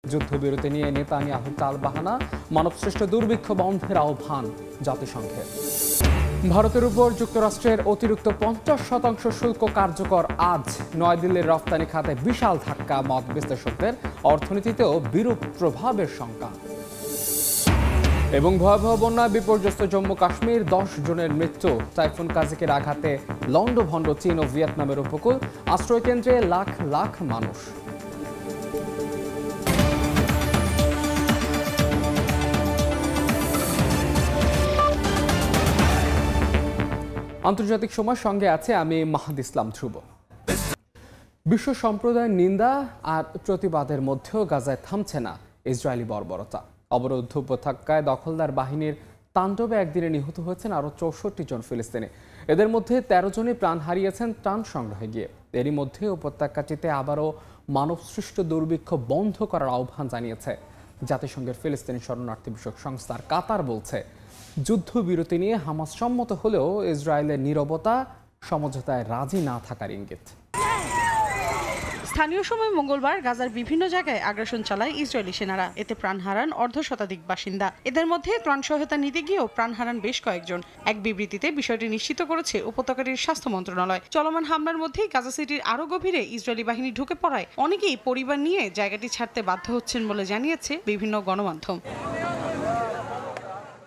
যুদ্ধবিরতি নিয়ে নেতানিয়াহুর টালবাহানা, মানবসৃষ্ট দুর্ভিক্ষ বন্ধের আহ্বান জাতিসংঘের। ভারতের উপর যুক্তরাষ্ট্রের অতিরিক্ত 50% শুল্ক কার্যকর আজ। নয়াদিল্লির রপ্তানি খাতে বিশাল ধাক্কা, মত বিশ্লেষকদের। অর্থনীতিতেও বিরূপ প্রভাবের শঙ্কা। এবং ভয়াবহ বন্যায় বিপর্যস্ত জম্মু কাশ্মীর, 10 জনের মৃত্যু। টাইফুন কাজিকের আঘাতে লন্ডভন্ড চীন ও ভিয়েতনামের উপকূল। আশ্রয়কেন্দ্রে লাখ লাখ মানুষ। আন্তর্জাতিক সময় সঙ্গে আছে আমি মাহাদ ইসলাম ধ্রুব। বিশ্ব সম্প্রদায়ের নিন্দা আর প্রতিবাদের মধ্যেও গাজায় থামছে না ইসরায়েলি বর্বরতা। অবরুদ্ধ উপত্যকায় দখলদার বাহিনীর তাণ্ডবে একদিনে নিহত হয়েছেন আরও 64 জন ফিলিস্তিনি। এদের মধ্যে 13 জনই প্রাণ হারিয়েছেন ত্রাণ সংগ্রহে গিয়ে। এরই মধ্যে উপত্যকাটিতে আবারও মানবসৃষ্ট দুর্ভিক্ষ বন্ধ করার আহ্বান জানিয়েছে জাতিসংঘের ফিলিস্তিনি শরণার্থী বিষয়ক সংস্থা। কাতার বলছে, যুদ্ধবিরতি নিয়ে হামাস সম্মত হলেও ইসরায়েলের নীরবতা সমঝোতায় রাজি না থাকার ইঙ্গিত। স্থানীয় সময় মঙ্গলবার গাজার বিভিন্ন জায়গায় আগ্রাসন চালায় ইসরায়েলি সেনারা। এতে প্রাণ হারান অর্ধশতাধিক বাসিন্দা। এদের মধ্যে ত্রাণ সহায়তা নিতে গিয়েও প্রাণ হারান বেশ কয়েকজন। এক বিবৃতিতে বিষয়টি নিশ্চিত করেছে উপত্যকাটির স্বাস্থ্য মন্ত্রণালয়। চলমান হামলার মধ্যেই গাজা সিটির আরও গভীরে ইসরায়েলি বাহিনী ঢুকে পড়ায় অনেকেই পরিবার নিয়ে জায়গাটি ছাড়তে বাধ্য হচ্ছেন বলে জানিয়েছে বিভিন্ন গণমাধ্যম।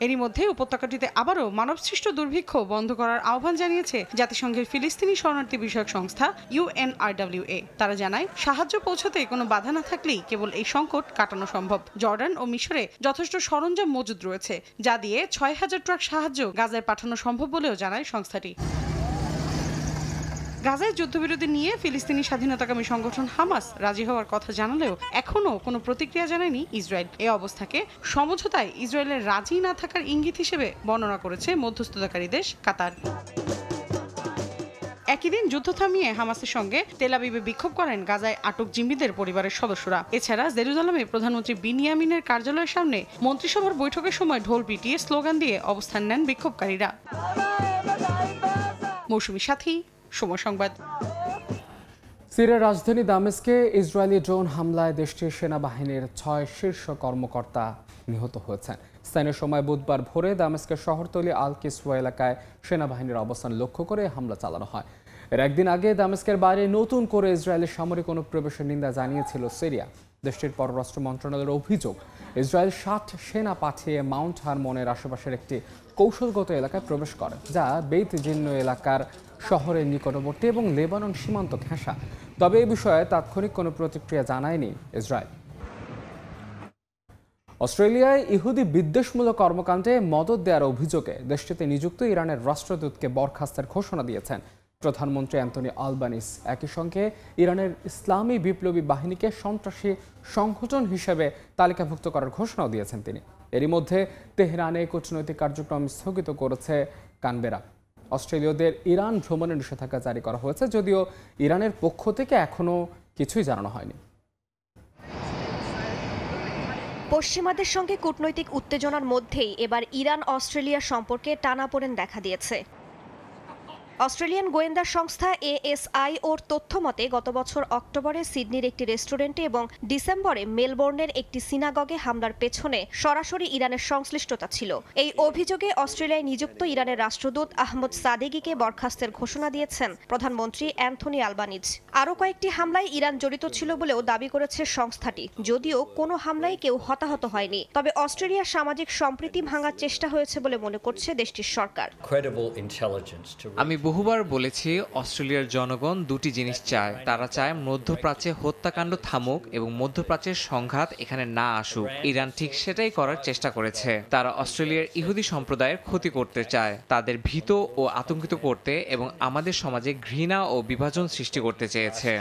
এরই মধ্যে উপত্যকাটিতে আবারও মানবসৃষ্ট দুর্ভিক্ষ বন্ধ করার আহ্বান জানিয়েছে জাতিসংঘের ফিলিস্তিনি শরণার্থী বিষয়ক সংস্থা UNRWA। তারা জানায়, সাহায্য পৌঁছাতে কোনো বাধা না থাকলেই কেবল এই সংকট কাটানো সম্ভব। জর্ডান ও মিশরে যথেষ্ট সরঞ্জাম মজুদ রয়েছে, যা দিয়ে 6000 ট্রাক সাহায্য গাজায় পাঠানো সম্ভব বলেও জানায় সংস্থাটি। গাজায় যুদ্ধবিরতি নিয়ে ফিলিস্তিনি স্বাধীনতাকামী সংগঠন হামাস রাজি হওয়ার কথা জানালেও এখনও কোনো প্রতিক্রিয়া জানায়নি ইসরায়েল। এ অবস্থাকে সমঝোতায় ইসরায়েলের রাজি না থাকার ইঙ্গিত হিসেবে বর্ণনা করেছে মধ্যস্থতাকারী দেশ কাতার। একই দিন যুদ্ধ থামিয়ে হামাসের সঙ্গে তেল আবিবে বিক্ষোভ করেন গাজায় আটক জিম্মিদের পরিবারের সদস্যরা। এছাড়া জেরুজালেমে প্রধানমন্ত্রী বিনিয়ামিনের কার্যালয়ের সামনে মন্ত্রিসভার বৈঠকের সময় ঢোল পিটিয়ে স্লোগান দিয়ে অবস্থান নেন বিক্ষোভকারীরা। মৌসুমী সাথী, সময় সংবাদ। সিরিয়ার রাজধানী দামেস্কে ইসরায়েলি ড্রোন হামলায় দেশটির সেনাবাহিনীর 6 শীর্ষ কর্মকর্তা নিহত হয়েছেন। স্থানীয় সময় বুধবার ভোরে দামেস্কের শহরতলি আল কিসওয়া এলাকায় সেনাবাহিনীর অবস্থান লক্ষ্য করে হামলা চালানো হয়। এর একদিন আগে দামেস্কের বাইরে নতুন করে ইসরায়েলের সামরিক অনুপ্রবেশের নিন্দা জানিয়েছিল সিরিয়া। দেশটির পররাষ্ট্র মন্ত্রণালয়ের অভিযোগ, ইসরায়েল 60 সেনা পাঠিয়ে মাউন্ট হারমনের আশেপাশের একটি কৌশলগত এলাকায় প্রবেশ করে, যা বেইত জিন্ন এলাকার শহরের নিকটবর্তী এবং লেবানন সীমান্ত ঘেঁষা। তবে এ বিষয়ে তাৎক্ষণিক কোনো প্রতিক্রিয়া জানায়নি ইসরায়েল। অস্ট্রেলিয়ায় ইহুদি বিদ্বেষমূলক কর্মকাণ্ডে মদদ দেওয়ার অভিযোগে দেশটিতে নিযুক্ত ইরানের রাষ্ট্রদূতকে বরখাস্তের ঘোষণা দিয়েছেন প্রধানমন্ত্রী অ্যান্থনি আলবানিস। একই সঙ্গে ইরানের ইসলামী বিপ্লবী বাহিনীকে সন্ত্রাসী সংগঠন হিসেবে তালিকাভুক্ত করার ঘোষণাও দিয়েছেন তিনি। এরই মধ্যে তেহরানে কূটনৈতিক কার্যক্রম স্থগিত করেছে কানবেরা। অস্ট্রেলীয়দের ইরান ভ্রমণের নিষেধাজ্ঞা জারি করা হয়েছে, যদিও ইরানের পক্ষ থেকে এখনও কিছুই জানানো হয়নি। পশ্চিমাদের সঙ্গে কূটনৈতিক উত্তেজনার মধ্যেই এবার ইরান অস্ট্রেলিয়া সম্পর্কে টানাপোড়েন দেখা দিয়েছে। অস্ট্রেলিয়ান গোয়েন্দা সংস্থা ASI ওর তথ্য মতে গত বছর অক্টোবরে সিডনির একটি রেস্টুরেন্টে এবং ডিসেম্বরে মেলবোর্নের একটি সিনাগগে হামলার পেছনে সরাসরি ইরানের সংশ্লিষ্টতা ছিল। এই অভিযোগে অস্ট্রেলিয়ায় নিযুক্ত ইরানের রাষ্ট্রদূত আহমদ সাদেগিকে বরখাস্তের ঘোষণা দিয়েছেন প্রধানমন্ত্রী অ্যান্থনি আলবানিজ। আরও কয়েকটি হামলায় ইরান জড়িত ছিল বলেও দাবি করেছে সংস্থাটি, যদিও কোনো হামলায় কেউ হতাহত হয়নি। তবে অস্ট্রেলিয়ার সামাজিক সম্প্রীতি ভাঙার চেষ্টা হয়েছে বলে মনে করছে দেশটির সরকার। আমি বহুবার বলেছি, অস্ট্রেলিয়ার জনগণ দুটি জিনিস চায়। তারা চায় মধ্যপ্রাচ্যে হত্যাকাণ্ড থামুক এবং মধ্যপ্রাচ্যের সংঘাত এখানে না আসুক। ইরান ঠিক সেটাই করার চেষ্টা করেছে। তারা অস্ট্রেলিয়ার ইহুদি সম্প্রদায়ের ক্ষতি করতে চায়, তাদের ভীত ও আতঙ্কিত করতে এবং আমাদের সমাজে ঘৃণা ও বিভাজন সৃষ্টি করতে চেয়েছে।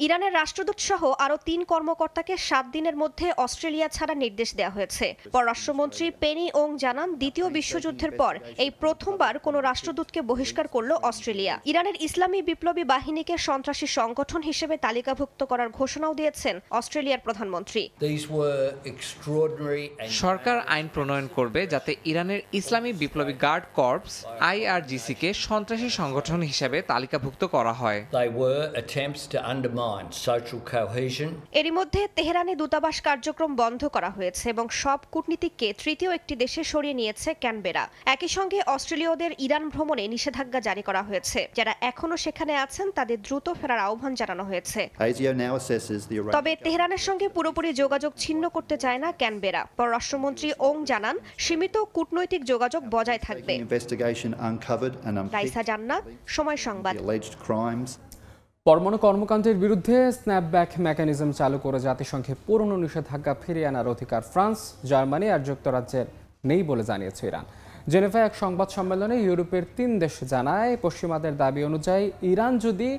ইরানের রাষ্ট্রদূত সহ আরও 3 কর্মকর্তাকে 7 দিনের মধ্যে অস্ট্রেলিয়া ছাড়ার নির্দেশ দেওয়া হয়েছে। পররাষ্ট্রমন্ত্রী পেনি ওং জানান, দ্বিতীয় বিশ্বযুদ্ধের পর এই প্রথমবার কোনো রাষ্ট্রদূতকে বহিষ্কার করল অস্ট্রেলিয়া। ইরানের ইসলামী বিপ্লবী বাহিনীকে সন্ত্রাসী সংগঠন হিসেবে তালিকাভুক্ত করার ঘোষণাও দিয়েছেন অস্ট্রেলিয়ার প্রধানমন্ত্রী। সরকার আইন প্রণয়ন করবে যাতে ইরানের ইসলামী বিপ্লবী গার্ড কর্পস IRGC কে সন্ত্রাসী সংগঠন হিসেবে তালিকা তালিকাভুক্ত করা হয়। They were attempts to undermine social cohesion. এরই মধ্যে তেহরানে দূতাবাস কার্যক্রম বন্ধ করা হয়েছে এবং সব কূটনীতিককে তৃতীয় একটি দেশে সরিয়ে নিয়েছে ক্যানবেরা। একই সঙ্গে অস্ট্রেলীয়দের ইরান ভ্রমণে নিষেধাজ্ঞা জারি করা হয়েছে। যারা এখনো সেখানে আছেন তাদের দ্রুত ফেরার আহ্বান জানানো হয়েছে। তবে তেহরানের সঙ্গে পুরোপুরি যোগাযোগ ছিন্ন করতে চায় না ক্যানবেরা। পররাষ্ট্রমন্ত্রী ওং জানান সীমিত কূটনৈতিক যোগাযোগ বজায় থাকবে। রাইসা জান্নাত, সময় সংবাদ। পরমাণু কর্মকাণ্ডের বিরুদ্ধে স্ন্যাপব্যাক মেকানিজম চালু করে জাতিসংঘে পুরনো নিষেধাজ্ঞা ফিরিয়ে আনার অধিকার ফ্রান্স, জার্মানি আর যুক্তরাজ্যের নেই বলে জানিয়েছে ইরান। জেনেভায় এক সংবাদ সম্মেলনে ইউরোপের 3 দেশ জানায়, পশ্চিমাদের দাবি অনুযায়ী ইরান যদি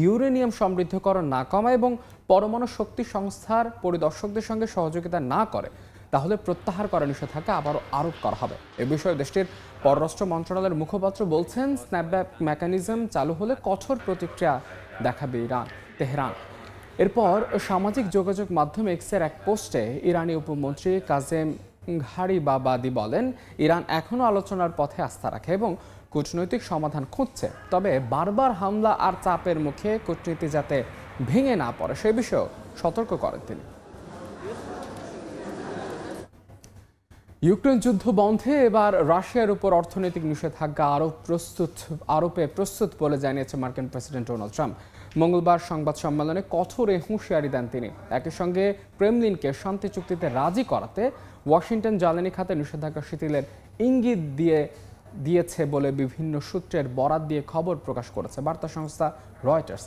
ইউরেনিয়াম সমৃদ্ধকরণ না কমায় এবং পরমাণু শক্তি সংস্থার পরিদর্শকদের সঙ্গে সহযোগিতা না করে তাহলে প্রত্যাহার করা নিষেধাজ্ঞা আবারও আরোপ করা হবে। এ বিষয়ে দেশটির পররাষ্ট্র মন্ত্রণালয়ের মুখপাত্র বলছেন, স্ন্যাপব্যাক মেকানিজম চালু হলে কঠোর প্রতিক্রিয়া দেখাবে তেহরান। এরপর সামাজিক যোগাযোগ মাধ্যম এক্সের এক পোস্টে ইরানি উপমন্ত্রী কাজেম ঘারিবাবাদি বলেন, ইরান এখনও আলোচনার পথে আস্থা রাখে এবং কূটনৈতিক সমাধান খুঁজছে, তবে বারবার হামলা আর চাপের মুখে কূটনীতি যাতে ভেঙে না পড়ে সে বিষয়েও সতর্ক করেন তিনি। ইউক্রেন যুদ্ধ বন্ধে এবার রাশিয়ার উপর অর্থনৈতিক নিষেধাজ্ঞা আরোপে প্রস্তুত বলে জানিয়েছে মার্কিন প্রেসিডেন্ট ডোনাল্ড ট্রাম্প। মঙ্গলবার সংবাদ সম্মেলনে কঠোর হুঁশিয়ারি দেন তিনি। একই সঙ্গে ক্রেমলিনকে শান্তি চুক্তিতে রাজি করাতে ওয়াশিংটন জ্বালানি খাতে নিষেধাজ্ঞা শিথিলের ইঙ্গিত দিয়েছে বলে বিভিন্ন সূত্রের বরাত দিয়ে খবর প্রকাশ করেছে বার্তা সংস্থা রয়টার্স।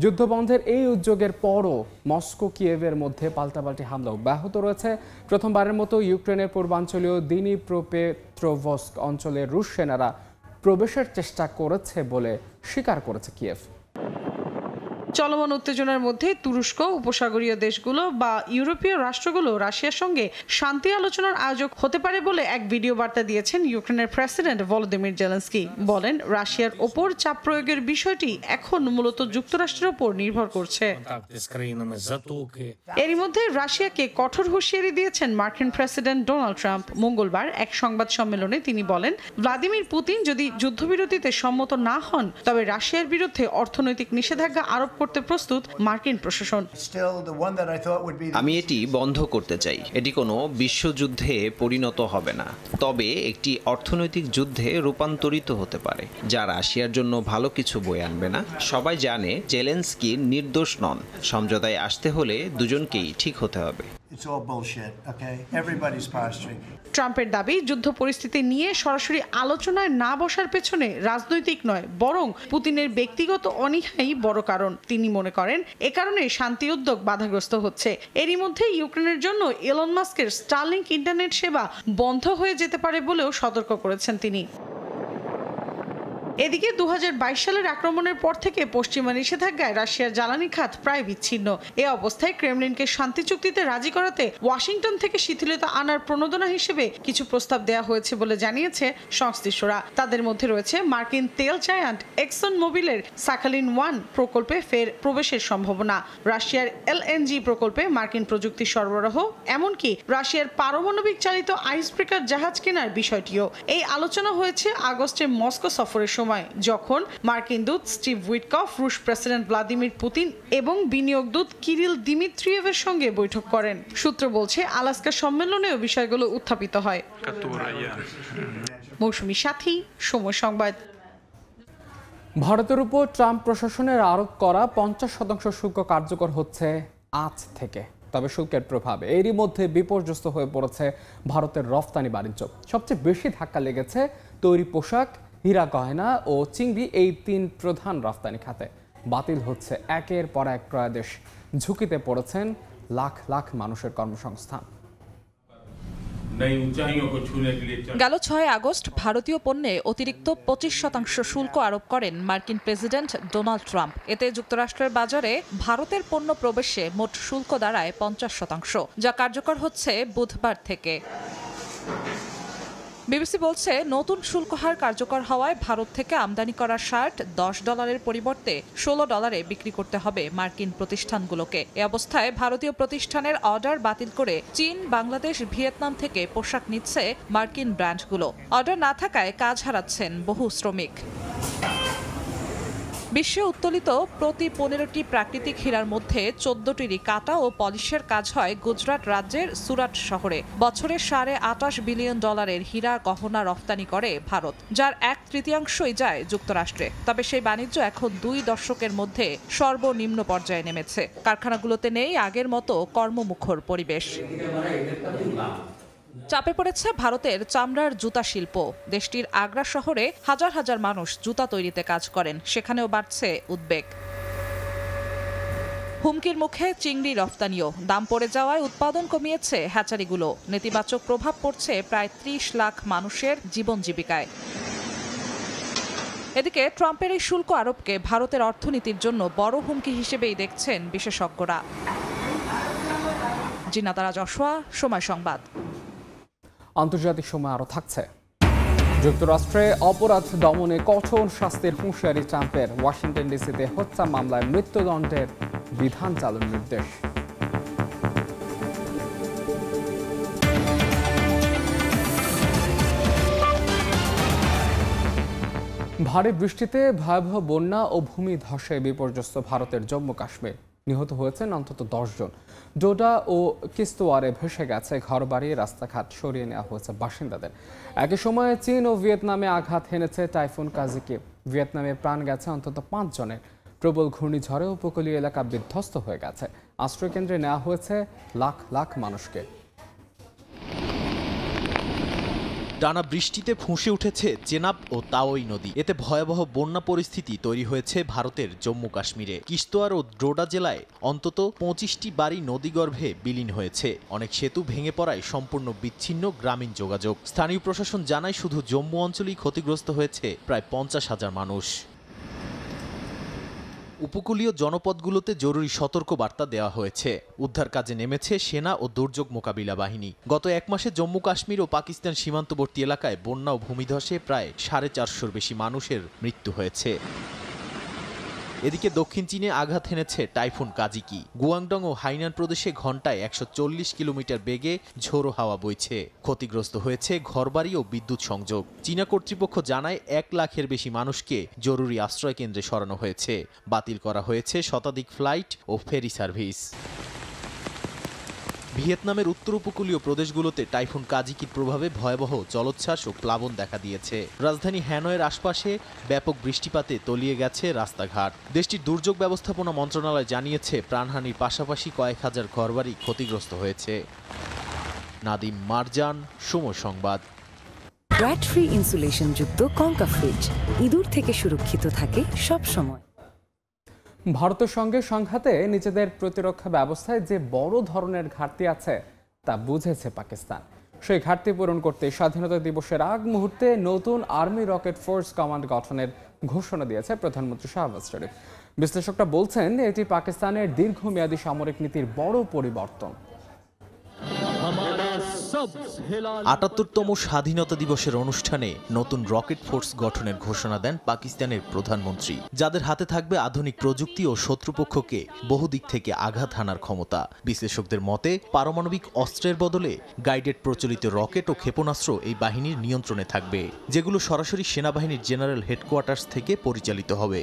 যুদ্ধবন্ধের এই উদ্যোগের পরও মস্কো কিয়েভের মধ্যে পাল্টাপাল্টি হামলা অব্যাহত রয়েছে। প্রথমবারের মতো ইউক্রেনের পূর্বাঞ্চলীয় দিনিপ্রোপেট্রোভস্ক অঞ্চলে রুশ সেনারা প্রবেশের চেষ্টা করেছে বলে স্বীকার করেছে কিয়েভ। চলমান উত্তেজনার মধ্যে তুরস্ক, উপসাগরীয় দেশগুলো বা ইউরোপীয় রাষ্ট্রগুলো রাশিয়ার সঙ্গে শান্তি আলোচনার আয়োজক হতে পারে বলে এক ভিডিও বার্তা দিয়েছেন ইউক্রেনের প্রেসিডেন্ট ভলোদিমির জেলেনস্কি। বলেন, রাশিয়ার ওপর চাপ প্রয়োগের বিষয়টি এখন মূলত যুক্তরাষ্ট্রের ওপর নির্ভর করছে। এরই মধ্যে রাশিয়াকে কঠোর হুঁশিয়ারি দিয়েছেন মার্কিন প্রেসিডেন্ট ডোনাল্ড ট্রাম্প। মঙ্গলবার এক সংবাদ সম্মেলনে তিনি বলেন, ভ্লাদিমির পুতিন যদি যুদ্ধবিরতিতে সম্মত না হন তবে রাশিয়ার বিরুদ্ধে অর্থনৈতিক নিষেধাজ্ঞা আরোপ করতে প্রস্তুত মার্কিন প্রশাসন। আমি এটি বন্ধ করতে চাই। এটি কোনো বিশ্বযুদ্ধে পরিণত হবে না, তবে একটি অর্থনৈতিক যুদ্ধে রূপান্তরিত হতে পারে, যা রাশিয়ার জন্য ভালো কিছু বয়ে আনবে না। সবাই জানে জেলেনস্কি নির্দোষ নন। সমঝোতায় আসতে হলে দুজনকেই ঠিক হতে হবে। ট্রাম্পের দাবি, যুদ্ধ পরিস্থিতি নিয়ে সরাসরি আলোচনায় না বসার পেছনে রাজনৈতিক নয়, বরং পুতিনের ব্যক্তিগত অনীহাই বড় কারণ। তিনি মনে করেন এ কারণে শান্তি উদ্যোগ বাধাগ্রস্ত হচ্ছে। এরই মধ্যে ইউক্রেনের জন্য এলন মাস্কের স্টারলিংক ইন্টারনেট সেবা বন্ধ হয়ে যেতে পারে বলেও সতর্ক করেছেন তিনি। এদিকে 2022 সালের আক্রমণের পর থেকে পশ্চিমা নিষেধাজ্ঞায় রাশিয়ার জ্বালানি খাত প্রায় বিচ্ছিন্ন। এ অবস্থায় ক্রেমলিনকে শান্তি চুক্তিতে রাজি করাতে ওয়াশিংটন থেকে শিথিলতা আনার প্রণোদনা হিসেবে কিছু প্রস্তাব দেওয়া হয়েছে বলে জানিয়েছে সংশ্লিষ্টরা। তাদের মধ্যে রয়েছে মার্কিন তেল জায়ান্ট এক্সন মোবিলের সাখালিন 1 প্রকল্পে ফের প্রবেশের সম্ভাবনা, রাশিয়ার এলএনজি প্রকল্পে মার্কিন প্রযুক্তি সরবরাহ, এমনকি রাশিয়ার পারমাণবিক চালিত আইসব্রেকার জাহাজ কেনার বিষয়টিও। এই আলোচনা হয়েছে আগস্টে মস্কো সফরের সময়, যখন মার্কিন দূত স্টিভ উইটকফ রুশ প্রেসিডেন্ট ভ্লাদিমির পুতিন এবং বিনিয়োগ দূত কিরিল দিমিত্রিয়েভের সঙ্গে বৈঠক করেন। সূত্র বলছে, আলাস্কা সম্মেলনেও বিষয়গুলো উত্থাপিত হয়। মৌসুমী সাথী, সময় সংবাদ। ভারতের উপর ট্রাম্প প্রশাসনের আরোপ করা 50% শুল্ক কার্যকর হচ্ছে আজ থেকে। তবে শুল্কের প্রভাবে এরই মধ্যে বিপর্যস্ত হয়ে পড়েছে ভারতের রফতানি বাণিজ্য। সবচেয়ে বেশি ধাক্কা লেগেছে তৈরি পোশাক, হীরা গয়না ও চিংড়ি, এই 3 প্রধান রফতানি খাতে। বাতিল হচ্ছে একের পর এক ক্রয়াদেশ। ঝুঁকিতে পড়েছেন লাখ লাখ মানুষের কর্মসংস্থান। গেল 6 আগস্ট ভারতীয় পণ্যে অতিরিক্ত 25% শুল্ক আরোপ করেন মার্কিন প্রেসিডেন্ট ডোনাল্ড ট্রাম্প। এতে যুক্তরাষ্ট্রের বাজারে ভারতের পণ্য প্রবেশে মোট শুল্ক দাঁড়ায় 50%, যা কার্যকর হচ্ছে বুধবার থেকে। বিবিসি বলছে, নতুন শুল্ক হার কার্যকর হওয়ায় ভারত থেকে আমদানি করা শার্ট $10 পরিবর্তে $16 বিক্রি করতে হবে মার্কিন প্রতিষ্ঠানগুলোকে। এ অবস্থায় ভারতীয় প্রতিষ্ঠানের অর্ডার বাতিল করে চীন, বাংলাদেশ, ভিয়েতনাম থেকে পোশাক নিচ্ছে মার্কিন ব্র্যান্ডগুলো। অর্ডার না থাকায় কাজ হারাচ্ছেন বহু শ্রমিক। বিশ্বে উত্তোলিত প্রতি 15টি প্রাকৃতিক হীরার মধ্যে 14টিরই কাটা ও পলিশের কাজ হয় গুজরাট রাজ্যের সুরাট শহরে। বছরে $28.5 বিলিয়ন হীরা গহনা রফতানি করে ভারত, যার 1/3 যায় যুক্তরাষ্ট্রে। তবে সেই বাণিজ্য এখন 2 দশকের মধ্যে সর্বনিম্ন পর্যায়ে নেমেছে। কারখানাগুলোতে নেই আগের মতো কর্মমুখর পরিবেশ। চাপে পড়েছে ভারতের চামড়ার জুতা শিল্প। দেশটির আগ্রা শহরে হাজার হাজার মানুষ জুতা তৈরিতে কাজ করেন, সেখানেও বাড়ছে উদ্বেগ। হুমকির মুখে চিংড়ি রফতানিও। দাম পড়ে যাওয়ায় উৎপাদন কমিয়েছে হ্যাচারিগুলো। নেতিবাচক প্রভাব পড়ছে প্রায় 30 লাখ মানুষের জীবন জীবিকায়। এদিকে ট্রাম্পের এই শুল্ক আরোপকে ভারতের অর্থনীতির জন্য বড় হুমকি হিসেবেই দেখছেন বিশেষজ্ঞরা। জিনাতারা যশোয়া, সময় সংবাদ। আন্তর্জাতিক সময় আরও থাকছে। যুক্তরাষ্ট্রে অপরাধ দমনে কঠোর শাস্তির হুঁশিয়ারি ট্রাম্পের। ওয়াশিংটন ডিসিতে হত্যা মামলায় মৃত্যুদণ্ডের বিধান চালুর নির্দেশ। ভারী বৃষ্টিতে ভয়াবহ বন্যা ও ভূমিধসে বিপর্যস্ত ভারতের জম্মু কাশ্মীর। নিহত হয়েছেন অন্তত 10 জন। ডোডা ও কিস্তোয়ারে ভেসে গেছে ঘরবাড়ি, রাস্তাঘাট সরিয়ে নেওয়া হয়েছে বাসিন্দাদের। একই সময়ে চীন ও ভিয়েতনামে আঘাত হেনেছে টাইফুন কাজিকি। ভিয়েতনামে প্রাণ গেছে অন্তত 5 জনের। প্রবল ঘূর্ণিঝড়ে উপকূলীয় এলাকা বিধ্বস্ত হয়ে গেছে। আশ্রয়কেন্দ্রে নেওয়া হয়েছে লাখ লাখ মানুষকে। টানা বৃষ্টিতে ফুঁসে উঠেছে চেনাব ও তাওই নদী। এতে ভয়াবহ বন্যা পরিস্থিতি তৈরি হয়েছে ভারতের জম্মু কাশ্মীরে। কিস্তোয়ার ও ডোডা জেলায় অন্তত 25টি বাড়ি নদীগর্ভে বিলীন হয়েছে। অনেক সেতু ভেঙে পড়ায় সম্পূর্ণ বিচ্ছিন্ন গ্রামীণ যোগাযোগ। স্থানীয় প্রশাসন জানায় শুধু জম্মু অঞ্চলেই ক্ষতিগ্রস্ত হয়েছে প্রায় 50,000 মানুষ। উপকূলীয় জনপদগুলোতে জরুরি সতর্কবার্তা দেওয়া হয়েছে। উদ্ধার কাজে নেমেছে সেনা ও দুর্যোগ মোকাবিলা বাহিনী। গত 1 মাসে জম্মু কাশ্মীর ও পাকিস্তান সীমান্তবর্তী এলাকায় বন্যা ও ভূমিধসে প্রায় 450-র বেশি মানুষের মৃত্যু হয়েছে। এদিকে দক্ষিণ চীনে আঘাত হেনেছে টাইফুন কাজিকি। গুয়াংডং ও হাইনান প্রদেশে ঘন্টায় 140 কিলোমিটার বেগে ঝোড়ো হাওয়া বইছে। ক্ষতিগ্রস্ত হয়েছে ঘরবাড়ি ও বিদ্যুৎ সংযোগ। চীনা কর্তৃপক্ষ জানায় 1 লাখের বেশি মানুষকে জরুরি আশ্রয় কেন্দ্রে সরানো হয়েছে। বাতিল করা হয়েছে শতাধিক ফ্লাইট ও ফেরি সার্ভিস। ভিয়েতনামের উত্তর উপকূলীয় প্রদেশগুলোতে টাইফুন কাজিকির প্রভাবে ভয়াবহ জলোচ্ছ্বাস ও প্লাবন দেখা দিয়েছে। রাজধানী হ্যানয়ের আশপাশে ব্যাপক বৃষ্টিপাতে তলিয়ে গেছে রাস্তাঘাট। দেশটির দুর্যোগ ব্যবস্থাপনা মন্ত্রণালয় জানিয়েছে প্রাণহানির পাশাপাশি কয়েক হাজার ঘরবাড়ি ক্ষতিগ্রস্ত হয়েছে। নাদিম মারজান, সময় সংবাদ। গ্র্যাড ফ্রি ইনসুলেশন যুক্ত কঙ্কা ফ্রিজ ইঁদুর থেকে সুরক্ষিত থাকে সব সময়। ভারতের সঙ্গে সংঘাতে নিজেদের প্রতিরক্ষা ব্যবস্থায় যে বড় ধরনের ঘাটতি আছে তা বুঝেছে পাকিস্তান। সেই ঘাটতি পূরণ করতে স্বাধীনতা দিবসের আগ মুহূর্তে নতুন আর্মি রকেট ফোর্স কমান্ড গঠনের ঘোষণা দিয়েছে প্রধানমন্ত্রী শাহবাজ শরীফ। বিশ্লেষকরা বলছেন এটি পাকিস্তানের দীর্ঘমেয়াদী সামরিক নীতির বড় পরিবর্তন। ৭৮তম স্বাধীনতা দিবসের অনুষ্ঠানে নতুন রকেট ফোর্স গঠনের ঘোষণা দেন পাকিস্তানের প্রধানমন্ত্রী, যাদের হাতে থাকবে আধুনিক প্রযুক্তি ও শত্রুপক্ষকে বহুদিক থেকে আঘাত হানার ক্ষমতা। বিশ্লেষকদের মতে পারমাণবিক অস্ত্রের বদলে গাইডেড প্রচলিত রকেট ও ক্ষেপণাস্ত্র এই বাহিনীর নিয়ন্ত্রণে থাকবে, যেগুলো সরাসরি সেনাবাহিনীর জেনারেল হেডকোয়ার্টার্স থেকে পরিচালিত হবে।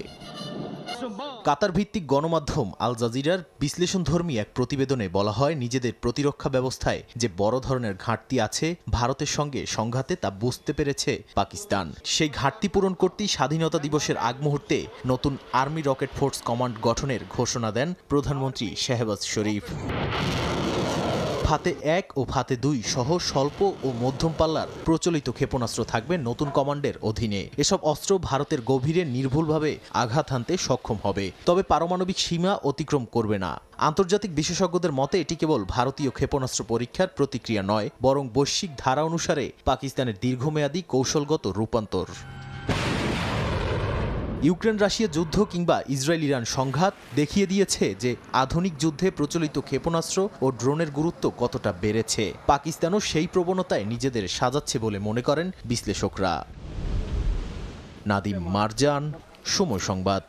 কাতার ভিত্তিক গণমাধ্যম আল জাজিরার বিশ্লেষণধর্মী এক প্রতিবেদনে বলা হয়, নিজেদের প্রতিরক্ষা ব্যবস্থায় যে বড় ধরনের ঘাটতি আছে ভারতের সঙ্গে সংঘাতে তা বুঝতে পেরেছে পাকিস্তান। সেই ঘাটতি পূরণ করতেই স্বাধীনতা দিবসের আগ মুহূর্তে নতুন আর্মি রকেট ফোর্স কমান্ড গঠনের ঘোষণা দেন প্রধানমন্ত্রী শাহবাজ শরীফ। ফাতে 1 ও ফাতে 2 সহ স্বল্প ও মধ্যম পাল্লার প্রচলিত ক্ষেপণাস্ত্র থাকবে নতুন কমান্ডের অধীনে। এসব অস্ত্র ভারতের গভীরে নির্ভুলভাবে আঘাত হানতে সক্ষম হবে, তবে পারমাণবিক সীমা অতিক্রম করবে না। আন্তর্জাতিক বিশেষজ্ঞদের মতে এটি কেবল ভারতীয় ক্ষেপণাস্ত্র পরীক্ষার প্রতিক্রিয়া নয়, বরং বৈশ্বিক ধারা অনুসারে পাকিস্তানের দীর্ঘমেয়াদী কৌশলগত রূপান্তর। ইউক্রেন রাশিয়া যুদ্ধ কিংবা ইসরায়েল ইরান সংঘাত দেখিয়ে দিয়েছে যে আধুনিক যুদ্ধে প্রচলিত ক্ষেপণাস্ত্র ও ড্রোনের গুরুত্ব কতটা বেড়েছে। পাকিস্তানও সেই প্রবণতায় নিজেদের সাজাচ্ছে বলে মনে করেন বিশ্লেষকরা। নাদিম মারজান, সময় সংবাদ।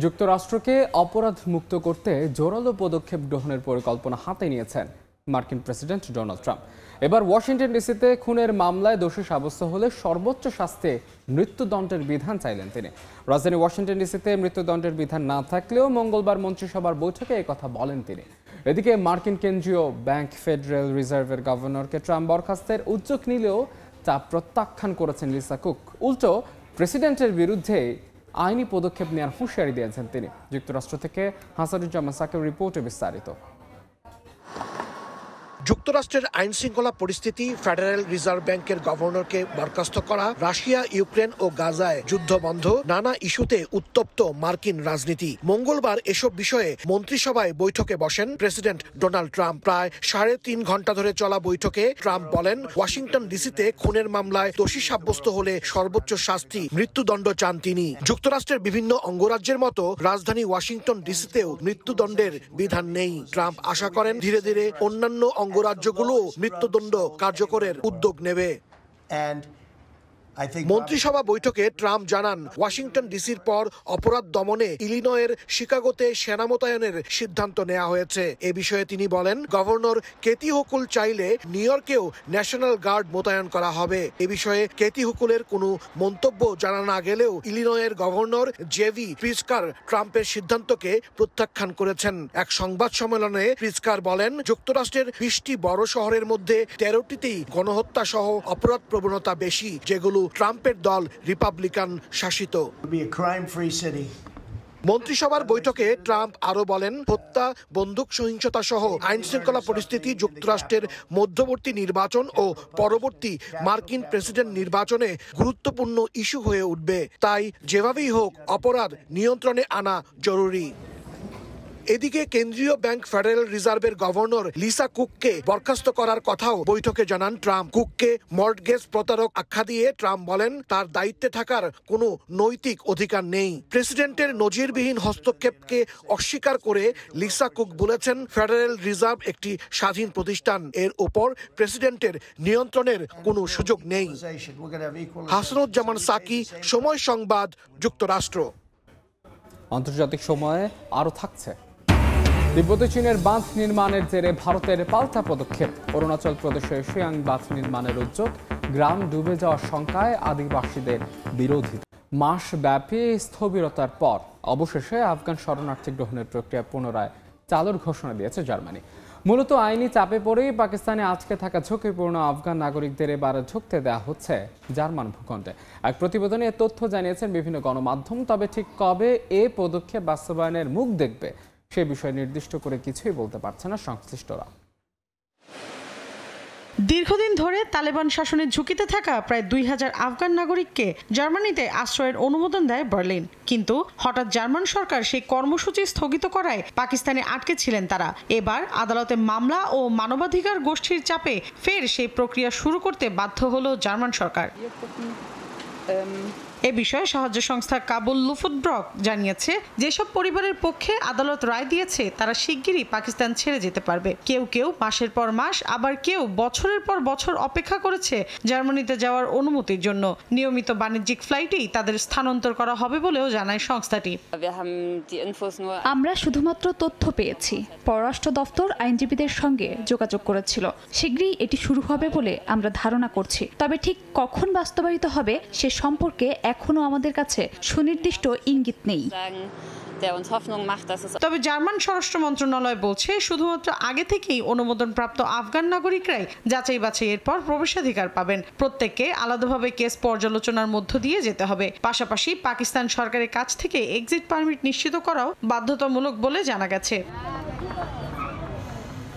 যুক্তরাষ্ট্রকে অপরাধ মুক্ত করতে জোরালো পদক্ষেপ গ্রহণের পরিকল্পনা হাতে নিয়েছেন মার্কিন প্রেসিডেন্ট ডোনাল্ড ট্রাম্প। এবার ওয়াশিংটন ডিসিতে খুনের মামলায় দোষী সাব্যস্ত হলে সর্বোচ্চ শাস্তি মৃত্যুদণ্ডের বিধান চাইলেন তিনি। রাজধানী ওয়াশিংটন ডিসিতে মৃত্যুদণ্ডের বিধান না থাকলেও মঙ্গলবার মন্ত্রিসভার বৈঠকে এই কথা বলেন তিনি। এদিকে মার্কিন কেন্দ্রীয় ব্যাংক ফেডারেল রিজার্ভের গভর্নরকে ট্রাম্প বরখাস্তের উদ্যোগ নিলেও তা প্রত্যাখ্যান করেছেন লিসা কুক। উল্টো প্রেসিডেন্টের বিরুদ্ধে আইনি পদক্ষেপ নেওয়ার হুঁশিয়ারি দিয়েছেন তিনি। যুক্তরাষ্ট্র থেকে হাসানুজ্জামান সাকিব রিপোর্টে বিস্তারিত। যুক্তরাষ্ট্রের আইন শৃঙ্খলা পরিস্থিতি, ফেডারেল রিজার্ভ ব্যাংকের গভর্নরকে বরখাস্ত করা, রাশিয়া, ইউক্রেন ও গাজায় যুদ্ধ বন্ধ, নানা ইস্যুতে উত্তপ্ত মার্কিন রাজনীতি। মঙ্গলবার এসব বিষয়ে মন্ত্রিসভায় বৈঠকে বসেন প্রেসিডেন্ট ডোনাল্ড ট্রাম্প। প্রায় 3.5 ঘন্টা ধরে চলা বৈঠকে ট্রাম্প বলেন, ওয়াশিংটন ডিসিতে খুনের মামলায় দোষী সাব্যস্ত হলে সর্বোচ্চ শাস্তি মৃত্যুদণ্ড চান তিনি। যুক্তরাষ্ট্রের বিভিন্ন অঙ্গরাজ্যের মতো রাজধানী ওয়াশিংটন ডিসিতেও মৃত্যুদণ্ডের বিধান নেই। ট্রাম্প আশা করেন ধীরে ধীরে অন্যান্য অঙ্গরাজ্যগুলো মৃত্যুদণ্ড কার্যকরের উদ্যোগ নেবে। মন্ত্রিসভা বৈঠকে ট্রাম্প জানান, ওয়াশিংটন ডিসির পর অপরাধ দমনে ইলিনয়ের শিকাগোতে সেনা মোতায়েনের সিদ্ধান্ত নেওয়া হয়েছে। এ বিষয়ে তিনি বলেন, গভর্নর কেতি হুকুল চাইলে নিউ ইয়র্কেও ন্যাশনাল গার্ড মোতায়েন করা হবে। এ বিষয়ে কেতি হুকুলের কোনো মন্তব্য জানা না গেলেও ইলিনয়ের গভর্নর জেভি প্রিৎকার ট্রাম্পের সিদ্ধান্তকে প্রত্যাখ্যান করেছেন। এক সংবাদ সম্মেলনে প্রিৎকার বলেন, যুক্তরাষ্ট্রের 20টি বড় শহরের মধ্যে 13টিতেই গণহত্যা সহ অপরাধ প্রবণতা বেশি, যেগুলো ট্রাম্পের দল রিপাবলিকান শাসিত। মন্ত্রিসভার বৈঠকে ট্রাম্প আরো বলেন, হত্যা, বন্দুক সহিংসতা সহ আইন শৃঙ্খলা পরিস্থিতি যুক্তরাষ্ট্রের মধ্যবর্তী নির্বাচন ও পরবর্তী মার্কিন প্রেসিডেন্ট নির্বাচনে গুরুত্বপূর্ণ ইস্যু হয়ে উঠবে। তাই যেভাবেই হোক অপরাধ নিয়ন্ত্রণে আনা জরুরি। এদিকে কেন্দ্রীয় ব্যাংক ফেডারেল রিজার্ভের গভর্নর লিসা কুককে বরখাস্ত করার কথাও বৈঠকে জানান ট্রাম্প। কুককে মর্টগেজ প্রতারক আখ্যা দিয়ে ট্রাম্প বলেন, তার দায়িত্বে থাকার কোনো নৈতিক অধিকার নেই। প্রেসিডেন্টের নজিরবিহীন হস্তক্ষেপকে অস্বীকার করে লিসা কুক বলেছেন, ফেডারেল রিজার্ভ একটি স্বাধীন প্রতিষ্ঠান, এর ওপর প্রেসিডেন্টের নিয়ন্ত্রণের কোনো সুযোগ নেই। হাসানুজ্জামান সাকি, সময় সংবাদ, যুক্তরাষ্ট্র। আন্তর্জাতিক সময়ে আরও থাকছে। তিব্বতে চীনের বাঁধ নির্মাণের জেরে ভারতের পাল্টা পদক্ষেপ। অরুণাচল প্রদেশে সিয়াং বাঁধ নির্মাণের উদ্যোগ, গ্রাম ডুবে যাওয়ার শঙ্কায় আদিবাসীদের বিরোধিতা। মাসব্যাপী স্থবিরতার পর অবশেষে আফগান শরণার্থী গ্রহণের প্রক্রিয়া পুনরায় চালুর ঘোষণা দিয়েছে জার্মানি। মূলত আইনি চাপে পড়েই পাকিস্তানে আটকে থাকা ঝুঁকিপূর্ণ আফগান নাগরিকদের এবার ঢুকতে দেওয়া হচ্ছে জার্মান ভূখণ্ডে। এক প্রতিবেদনে এ তথ্য জানিয়েছেন বিভিন্ন গণমাধ্যম। তবে ঠিক কবে এ পদক্ষেপ বাস্তবায়নের মুখ দেখবে সে বিষয়ে নির্দিষ্ট করে কিছুই বলতে পারছে না সংশ্লিষ্টরা। দীর্ঘদিন ধরে তালেবান শাসনের ঝুঁকিতে থাকা প্রায় 2000 আফগান নাগরিককে জার্মানিতে আশ্রয়ের অনুমোদন দেয় বার্লিন। কিন্তু হঠাৎ জার্মান সরকার সেই কর্মসূচি স্থগিত করায় পাকিস্তানে আটকে ছিলেন তারা। এবার আদালতে মামলা ও মানবাধিকার গোষ্ঠীর চাপে ফের সেই প্রক্রিয়া শুরু করতে বাধ্য হলো জার্মান সরকার। এ বিষয়ে সাহায্য সংস্থা কাবুল লুফুটব্রক জানিয়েছে, যেসব পরিবারের পক্ষে আদালত রায় দিয়েছে তারা শিগগিরই পাকিস্তান ছেড়ে যেতে পারবে। কেউ কেউ মাসের পর মাস, আবার কেউ বছরের পর বছর অপেক্ষা করেছে জার্মানিতে যাওয়ার অনুমতির জন্য। নিয়মিত বাণিজ্যিক ফ্লাইটেই তাদের স্থানান্তর করা হবে বলেও জানায় সংস্থাটি। আমরা শুধুমাত্র তথ্য পেয়েছি। পররাষ্ট্র দপ্তর আইনজীবীদের সঙ্গে যোগাযোগ করেছিল। শীঘ্রই এটি শুরু হবে বলে আমরা ধারণা করছি। তবে ঠিক কখন বাস্তবায়িত হবে সে সম্পর্কে এখনো আমাদের কাছে সুনির্দিষ্ট ইঙ্গিত নেই। তবে জার্মান স্বরাষ্ট্র মন্ত্রণালয় বলছে, শুধুমাত্র আগে থেকেই অনুমোদনপ্রাপ্ত আফগান নাগরিকরাই যাচাই বাছাইয়ের পর প্রবেশাধিকার পাবেন। প্রত্যেককে আলাদাভাবে কেস পর্যালোচনার মধ্য দিয়ে যেতে হবে। পাশাপাশি পাকিস্তান সরকারের কাছ থেকে এক্সিট পারমিট নিশ্চিত করাও বাধ্যতামূলক বলে জানা গেছে।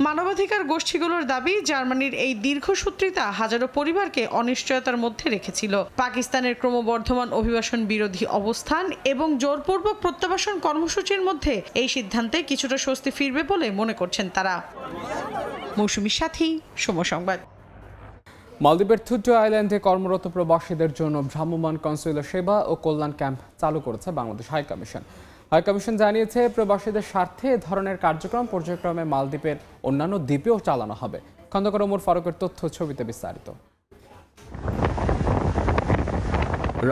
মানবাধিকার গোষ্ঠীগুলোর দাবি, জার্মানির এই দীর্ঘসূত্রিতা হাজারো পরিবারকে অনিশ্চয়তার মধ্যে রেখেছিল। পাকিস্তানের ক্রমবর্ধমান অভিবাসন বিরোধী অবস্থান এবং জোরপূর্বক প্রত্যাবাসন কর্মসূচির মধ্যে এই সিদ্ধান্তে কিছুটা স্বস্তি ফিরবে বলে মনে করছেন তারা। মৌসুমীর সাথী, সময় সংবাদ। মালদ্বীপের থুটু আইল্যান্ডে কর্মরত প্রবাসীদের জন্য ভ্রাম্যমাণ কনসুলার সেবা ও কল্যাণ ক্যাম্প চালু করেছে বাংলাদেশ হাইকমিশন। হাইকমিশন জানিয়েছে, প্রবাসীদের স্বার্থে এ ধরনের কার্যক্রম পর্যায়ক্রমে মালদ্বীপের অন্যান্য দ্বীপেও চালানো হবে। খন্দকার ওমর ফারুকের তথ্য, ছবিতে বিস্তারিত।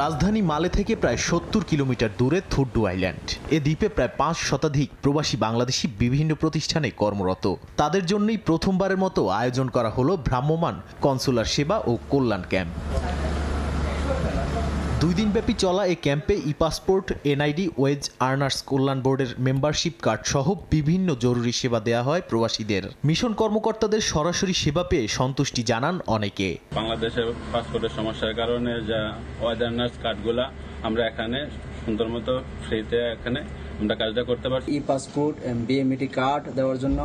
রাজধানী মালে থেকে প্রায় ৭০ কিলোমিটার দূরে থুডু আইল্যান্ড। এ দ্বীপে প্রায় ৫ শতাধিক প্রবাসী বাংলাদেশি বিভিন্ন প্রতিষ্ঠানে কর্মরত। তাদের জন্যই প্রথমবারের মতো আয়োজন করা হলো ভ্রাম্যমাণ কনসুলার সেবা ও কল্যাণ ক্যাম্প। 2 দিনব্যাপী চলা এই ক্যাম্পে ই পাসপোর্ট, এনআইডি, ওয়েজ আর্নার্স কল্যাণ বোর্ডের মেম্বারশিপ কার্ড সহ বিভিন্ন জরুরি সেবা দেওয়া হয় প্রবাসীদের। মিশন কর্মকর্তাদের সরাসরি সেবা পেয়ে সন্তুষ্টি জানান অনেকে। বাংলাদেশের পাসপোর্টের সমস্যার কারণে যা ওয়েজ আর্নার্স কার্ডগুলা আমরা এখানে সুন্দর মতো ফ্রিতে এখানে আমরা কাজটা করতে পারছি। ই পাসপোর্ট, বিএমইটি কার্ড দেওয়ার জন্য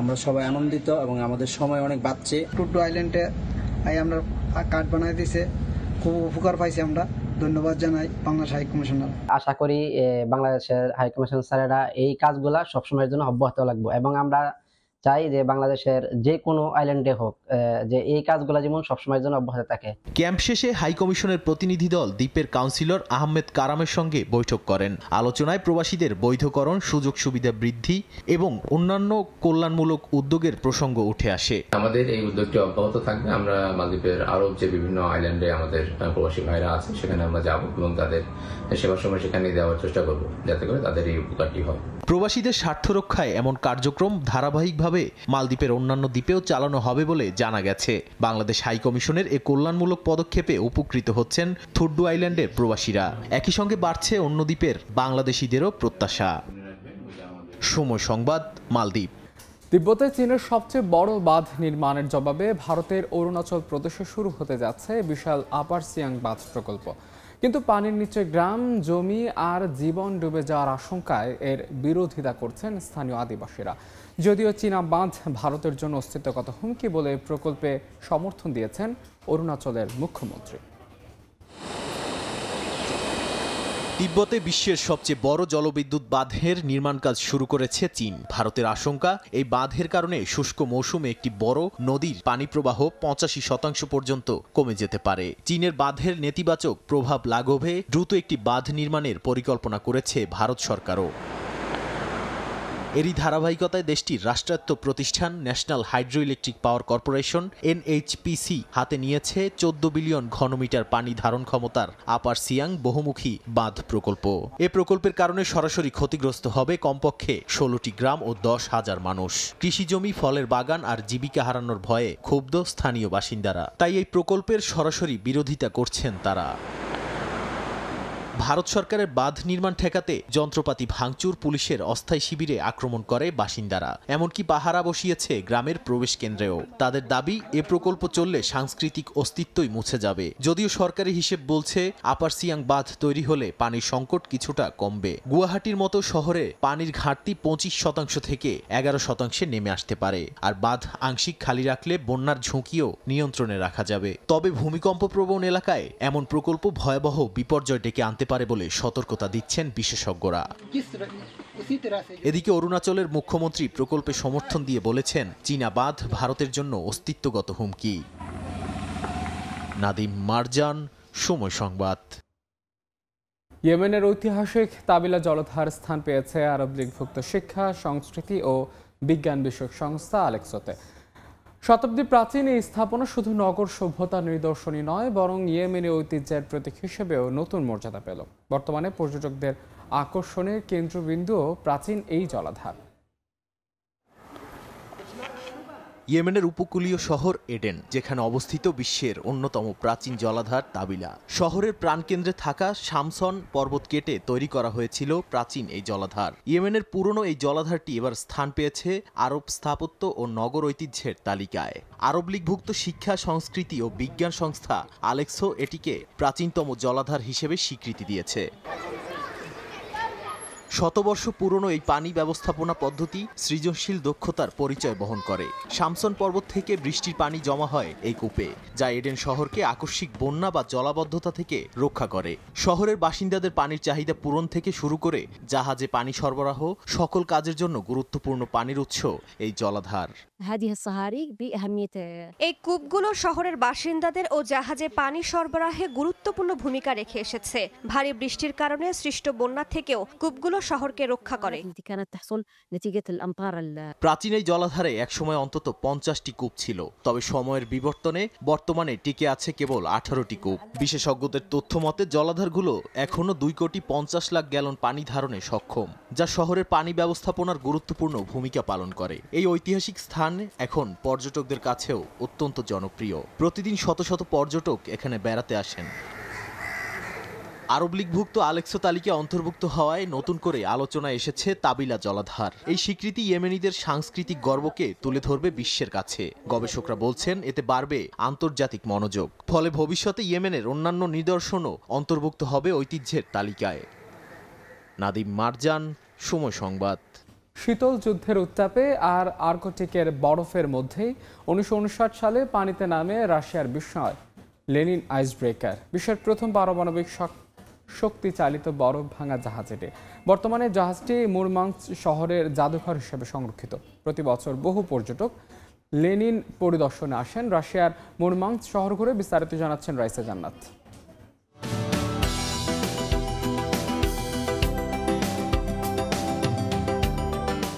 আমরা সবাই আনন্দিত এবং আমাদের সময় অনেক বাঁচছে। টুডু আইল্যান্ডে আমরা কার্ড বানাই দিয়েছে, খুব উপকার পাইছি আমরা। ধন্যবাদ জানাই বাংলাদেশ হাই কমিশনার। আশা করি বাংলাদেশের হাই কমিশন স্যারেরা এই কাজগুলা সবসময়ের জন্য অব্যাহত রাখবো এবং আমরা চাই যে বাংলাদেশের যে কোনো আইল্যান্ডে হোক যে এই কাজগুলো যেমন সবসময়ের জন্য অব্যাহত থাকে। ক্যাম্প শেষে হাই কমিশনের প্রতিনিধি দল দ্বীপের কাউন্সিলর আহমেদ কারামের সঙ্গে বৈঠক করেন। আলোচনায় প্রবাসীদের বৈধকরণ, সুযোগ সুবিধা বৃদ্ধি এবং অন্যান্য কল্যাণমূলক উদ্যোগের প্রসঙ্গ উঠে আসে। আমাদের এই উদ্যোগটি অব্যাহত থাকবে। আমরা মালদ্বীপের আরো যে বিভিন্ন আইল্যান্ডে আমাদের প্রবাসী ভাইরা আছে সেখানে আমরা যাব এবং তাদের সেবার সময় সেখানে দেওয়ার চেষ্টা করব যাতে করে তাদের এই উপকারটি হয়। প্রবাসীদের স্বার্থ রক্ষায় এমন কার্যক্রম ধারাবাহিকভাবে মালদ্বীপের অন্যান্য দ্বীপেও চালানো হবে বলে জানা গেছে। বাংলাদেশ হাই কমিশনের এই কল্যাণমূলক পদক্ষেপে উপকৃত হচ্ছেন থুডু আইল্যান্ডের প্রবাসীরা। একই সঙ্গে বাড়ছে অন্য দ্বীপের বাংলাদেশিদেরও প্রত্যাশা। সময় সংবাদ, মালদ্বীপ। তিব্বতে চীনের সবচেয়ে বড় বাঁধ নির্মাণের জবাবে ভারতের অরুণাচল প্রদেশে শুরু হতে যাচ্ছে বিশাল আপার সিয়াং বাঁধ প্রকল্প। কিন্তু পানির নিচে গ্রাম, জমি আর জীবন ডুবে যাওয়ার আশঙ্কায় এর বিরোধিতা করছেন স্থানীয় আদিবাসীরা। যদিও চীনা বাঁধ ভারতের জন্য অস্তিত্বগত হুমকি বলে প্রকল্পে সমর্থন দিয়েছেন অরুণাচলের মুখ্যমন্ত্রী। তিব্বতে বিশ্বের সবচেয়ে বড় জলবিদ্যুৎ বাঁধের নির্মাণ কাজ শুরু করেছে চীন। ভারতের আশঙ্কা, এই বাঁধের কারণে শুষ্ক মৌসুমে একটি বড় নদীর পানি প্রবাহ 85% পর্যন্ত কমে যেতে পারে। চীনের বাঁধের নেতিবাচক প্রভাব লাঘবে দ্রুত একটি বাঁধ নির্মাণের পরিকল্পনা করেছে ভারত সরকারও। এরই ধারাবাহিকতায় দেশটির রাষ্ট্রায়ত্ত প্রতিষ্ঠান national hydro electric power corporation NHPC হাতে নিয়েছে 14 বিলিয়ন ঘনমিটার পানি ধারণ ক্ষমতার আপার সিয়াং বহুমুখী বাঁধ প্রকল্প। এ প্রকল্পের কারণে সরাসরি ক্ষতিগ্রস্ত হবে কমপক্ষে 16টি গ্রাম ও 10,000 মানুষ। কৃষিজমি, ফলের বাগান আর জীবিকা হারানোর ভয়ে ক্ষুব্ধ স্থানীয় বাসিন্দারা। তাই এই প্রকল্পের সরাসরি বিরোধিতা করছেন তারা। ভারত সরকারের বাঁধ নির্মাণ ঠেকাতে যন্ত্রপাতি ভাঙচুর, পুলিশের অস্থায়ী শিবিরে আক্রমণ করে বাসিন্দারা। এমনকি পাহারা বসিয়েছে গ্রামের প্রবেশ কেন্দ্রেও। তাদের দাবি, এ প্রকল্প চললে সাংস্কৃতিক অস্তিত্বই মুছে যাবে। যদিও সরকারি হিসেব বলছে আপার সিয়াং বাঁধ তৈরি হলে পানির সংকট কিছুটা কমবে। গুয়াহাটির মতো শহরে পানির ঘাটতি 25% থেকে 11% নেমে আসতে পারে। আর বাঁধ আংশিক খালি রাখলে বন্যার ঝুঁকিও নিয়ন্ত্রণে রাখা যাবে। তবে ভূমিকম্প প্রবণ এলাকায় এমন প্রকল্প ভয়াবহ বিপর্যয় ডেকে আনতে পারে বলে সতর্কতা দিচ্ছেন বিশেষজ্ঞরা। এদিকে অরুণাচলের মুখ্যমন্ত্রী প্রকল্পে সমর্থন দিয়ে বলেছেন, চীনা বাঁধ ভারতের জন্য অস্তিত্বগত হুমকি। নাদিম মারজান, সময় সংবাদ। ইয়েমেনের ঐতিহাসিক তাবিলা জলধার স্থান পেয়েছে আরব লীগভুক্ত শিক্ষা, সংস্কৃতি ও বিজ্ঞান বিষয়ক সংস্থা আলেক্সোতে। শতাব্দী প্রাচীন এই স্থাপনা শুধু নগর সভ্যতার নিদর্শনই নয়, বরং ইয়েমেনি ঐতিহ্যের প্রতীক হিসেবেও নতুন মর্যাদা পেল। বর্তমানে পর্যটকদের আকর্ষণের কেন্দ্রবিন্দুও প্রাচীন এই জলাধার। ইয়েমেনের উপকূলীয় শহর এডেন, যেখানে অবস্থিত বিশ্বের অন্যতম প্রাচীন জলাধার তাবিলা। শহরের প্রাণকেন্দ্রে থাকা শামসন পর্বত কেটে তৈরি করা হয়েছিল প্রাচীন এই জলাধার। ইয়েমেনের পুরনো এই জলাধারটি এবার স্থান পেয়েছে আরব স্থাপত্য ও নগর ঐতিহ্যের তালিকায়। আরব লীগভুক্ত শিক্ষা, সংস্কৃতি ও বিজ্ঞান সংস্থা আলেক্সো এটিকে প্রাচীনতম জলাধার হিসেবে স্বীকৃতি দিয়েছে। শতবর্ষ পুরনো এই পানি ব্যবস্থাপনা পদ্ধতি সৃজনশীল দক্ষতার পরিচয় বহন করে। শামসন পর্বত থেকে বৃষ্টির পানি জমা হয় এই কূপে, যা এডেন শহরকে আকস্মিক বন্যা বা জলাবদ্ধতা থেকে রক্ষা করে। শহরের বাসিন্দাদের পানির চাহিদা পূরণ থেকে শুরু করে জাহাজে পানি সরবরাহ, সকল কাজের জন্য গুরুত্বপূর্ণ পানির উৎস এই জলাধার। এই কূপগুলো শহরের বাসিন্দাদের ও জাহাজে পানি সরবরাহে গুরুত্বপূর্ণ ভূমিকা রেখে এসেছে। ভারী বৃষ্টির কারণে সৃষ্ট বন্যা থেকেও কূপগুলো শহরকে রক্ষা করে। প্রাচীন এই জলাধারে একসময় অন্তত 50টি কূপ ছিল, তবে সময়ের বিবর্তনে বর্তমানে টিকে আছে কেবল 18টি কূপ। বিশেষজ্ঞদের তথ্য মতে জলাধারগুলো এখনো 2,50,00,000 গ্যালন পানি ধারণে সক্ষম, যা শহরের পানি ব্যবস্থাপনার গুরুত্বপূর্ণ ভূমিকা পালন করে। এই ঐতিহাসিক স্থান এখন পর্যটকদের কাছেও অত্যন্ত জনপ্রিয়। প্রতিদিন শত শত পর্যটক এখানে বেড়াতে আসেন। আরব লীগভুক্ত আলেক্সো তালিকায় অন্তর্ভুক্ত হওয়ায় নতুন করে আলোচনায় এসেছে তাবিলা জলাধার। এই স্বীকৃতি ইয়েমেনিদের সাংস্কৃতিক গর্বকে তুলে ধরবে বিশ্বের কাছে। গবেষকরা বলছেন এতে বাড়বে আন্তর্জাতিক মনোযোগ, ফলে ভবিষ্যতে ইয়েমেনের অন্যান্য নিদর্শনও অন্তর্ভুক্ত হবে ঐতিহ্যের তালিকায়। নাদিম মারজান, সময় সংবাদ। শীতল যুদ্ধের উত্তাপে আর আর্কটিকের বরফের মধ্যেই 1959 সালে পানিতে নামে রাশিয়ার বিস্ময় লেনিন আইস ব্রেকার, বিশ্বের প্রথম পারমাণবিক শক্তি চালিত বরফ ভাঙা জাহাজ এটি। বর্তমানে জাহাজটি মুরমানস্ক শহরের জাদুঘর হিসেবে সংরক্ষিত। প্রতি বছর বহু পর্যটক লেনিন পরিদর্শনে আসেন। রাশিয়ার মুরমানস্ক শহর ঘুরে বিস্তারিত জানাচ্ছেন রাইসা জান্নাত।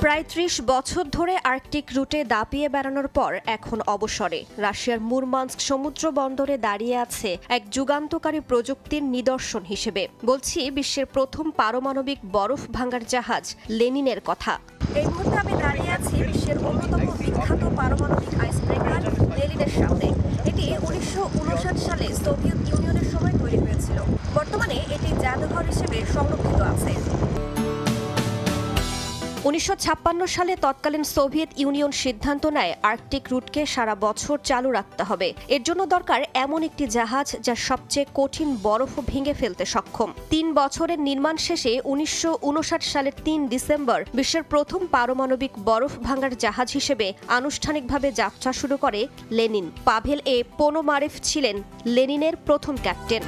প্রায় 30 বছর ধরে আর্কটিক রুটে দাপিয়ে বেড়ানোর পর এখন অবসরে রাশিয়ার মুরমানস্ক সমুদ্র বন্দরে দাঁড়িয়ে আছে এক যুগান্তকারী প্রযুক্তির নিদর্শন হিসেবে। বলছি বিশ্বের প্রথম পারমাণবিক বরফ ভাঙার জাহাজ লেনিনের কথা। এই মুহূর্তে আমি দাঁড়িয়ে আছি বিশ্বের অন্যতম বিখ্যাত পারমাণবিক আইস ব্রেকার লেনিনের সামনে। এটি 1959 সালে সোভিয়েত ইউনিয়নের সময় তৈরি হয়েছিল। বর্তমানে এটি জাদুঘর হিসেবে সংরক্ষিত আছে। 1956 সালে তৎকালীন সোভিয়েত ইউনিয়ন সিদ্ধান্ত নেয় আর্কটিক রুটকে সারা বছর চালু রাখতে হবে। এর জন্য দরকার এমন একটি জাহাজ যা সবচেয়ে কঠিন বরফও ভেঙে ফেলতে সক্ষম। 3 বছরের নির্মাণ শেষে 1959 সালের 3 ডিসেম্বর বিশ্বের প্রথম পারমাণবিক বরফ ভাঙার জাহাজ হিসেবে আনুষ্ঠানিকভাবে যাত্রা শুরু করে লেনিন। পাভেল এ পোনোমারেভ ছিলেন লেনিনের প্রথম ক্যাপ্টেন।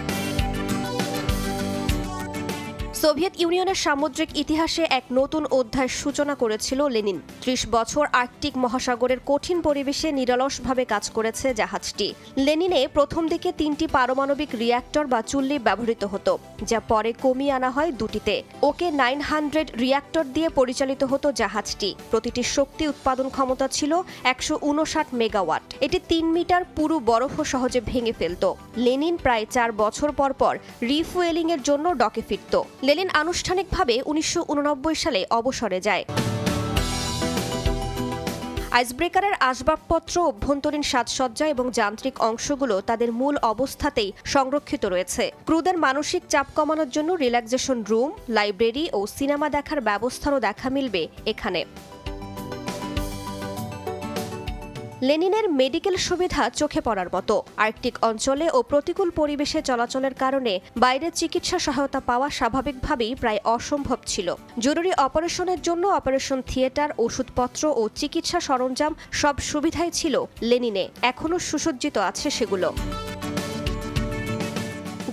সোভিয়েত ইউনিয়নের সামুদ্রিক ইতিহাসে এক নতুন অধ্যায়ের সূচনা করেছিল লেনিন। 30 বছর আর্কটিক মহাসাগরের কঠিন পরিবেশে নিরলসভাবে কাজ করেছে জাহাজটি। লেনিনে প্রথম দিকে 3টি পারমাণবিক রিয়্যাক্টর বা চুল্লি ব্যবহৃত হতো, যা পরে কমিয়ে আনা হয় 2টিতে। ওকে 900 রিয়্যাক্টর দিয়ে পরিচালিত হতো জাহাজটি। প্রতিটি শক্তি উৎপাদন ক্ষমতা ছিল 159 মেগাওয়াট। এটি 3 মিটার পুরু বরফও সহজে ভেঙে ফেলত। লেনিন প্রায় 4 বছর পর রিফুয়েলিং এর জন্য ডকে ফিরত। লেনিন আনুষ্ঠানিকভাবে 1989 সালে অবসরে যায়। আইসব্রেকারের আসবাবপত্র, অভ্যন্তরীণ সাজসজ্জা এবং যান্ত্রিক অংশগুলো তাদের মূল অবস্থাতেই সংরক্ষিত রয়েছে। ক্রুদের মানসিক চাপ কমানোর জন্য রিল্যাক্সেশন রুম, লাইব্রেরি ও সিনেমা দেখার ব্যবস্থারও দেখা মিলবে এখানে। লেনিনের মেডিকেল সুবিধা চোখে পড়ার মতো। আর্কটিক অঞ্চলে ও প্রতিকূল পরিবেশে চলাচলের কারণে বাইরে চিকিৎসা সহায়তা পাওয়া স্বাভাবিকভাবেই প্রায় অসম্ভব ছিল। জরুরি অপারেশনের জন্য অপারেশন থিয়েটার, ওষুধপত্র ও চিকিৎসা সরঞ্জাম সব সুবিধাই ছিল লেনিনে। এখনও সুসজ্জিত আছে সেগুলো।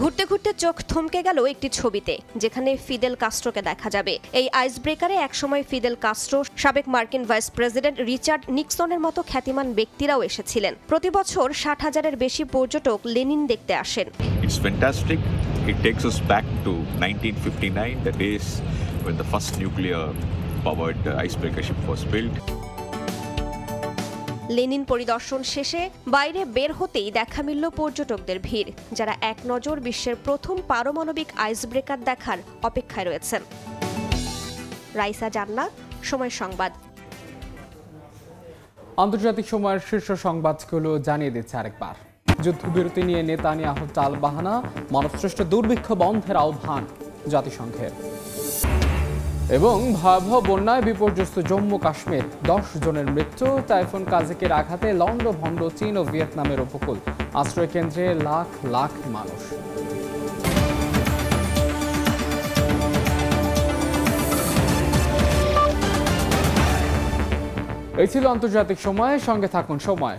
ঘুরতে ঘুরতে চোখ থমকে গেল একটি ছবিতে, যেখানে ফিদেল কাস্ট্রোকে দেখা যাবে। এই আইস ব্রেকারে একসময় ফিদেল কাস্ট্রো, সাবেক মার্কিন ভাইস প্রেসিডেন্ট রিচার্ড নিক্সনের মতো খ্যাতিমান ব্যক্তিরাও এসেছিলেন। প্রতি বছর 60,000-এর বেশি পর্যটক লেনিন দেখতে আসেন। It's fantastic. It takes us back to 1959, the days when the first nuclear-powered icebreaker ship was built. Lenin পরিদর্শন শেষে বাইরে বের হতেই দেখা মিলল পর্যটকদের ভিড়, যারা এক নজর বিশ্বের প্রথম পারমাণবিক আইসব্রেকার দেখার অপেক্ষায় রয়েছেন। রাইসা জান্নাত, সময় সংবাদ। আন্তর্জাতিক সময়ের শীর্ষ সংবাদগুলো জানিয়ে দিচ্ছে আরেকবার। যুদ্ধবিরতি নিয়ে নেতানিয়াহুর টালবাহানা, মানবসৃষ্ট দুর্ভিক্ষ বন্ধের আহ্বান জাতিসংঘের। এবং ভয়াবহ বন্যায় বিপর্যস্ত জম্মু কাশ্মীর, 10 জনের মৃত্যু। টাইফুন কাজিকের আঘাতে লন্ডভন্ড চীন ও ভিয়েতনামের উপকূল, আশ্রয় কেন্দ্রে লাখ লাখ মানুষ। এই ছিল আন্তর্জাতিক সময়। সঙ্গে থাকুন সময়।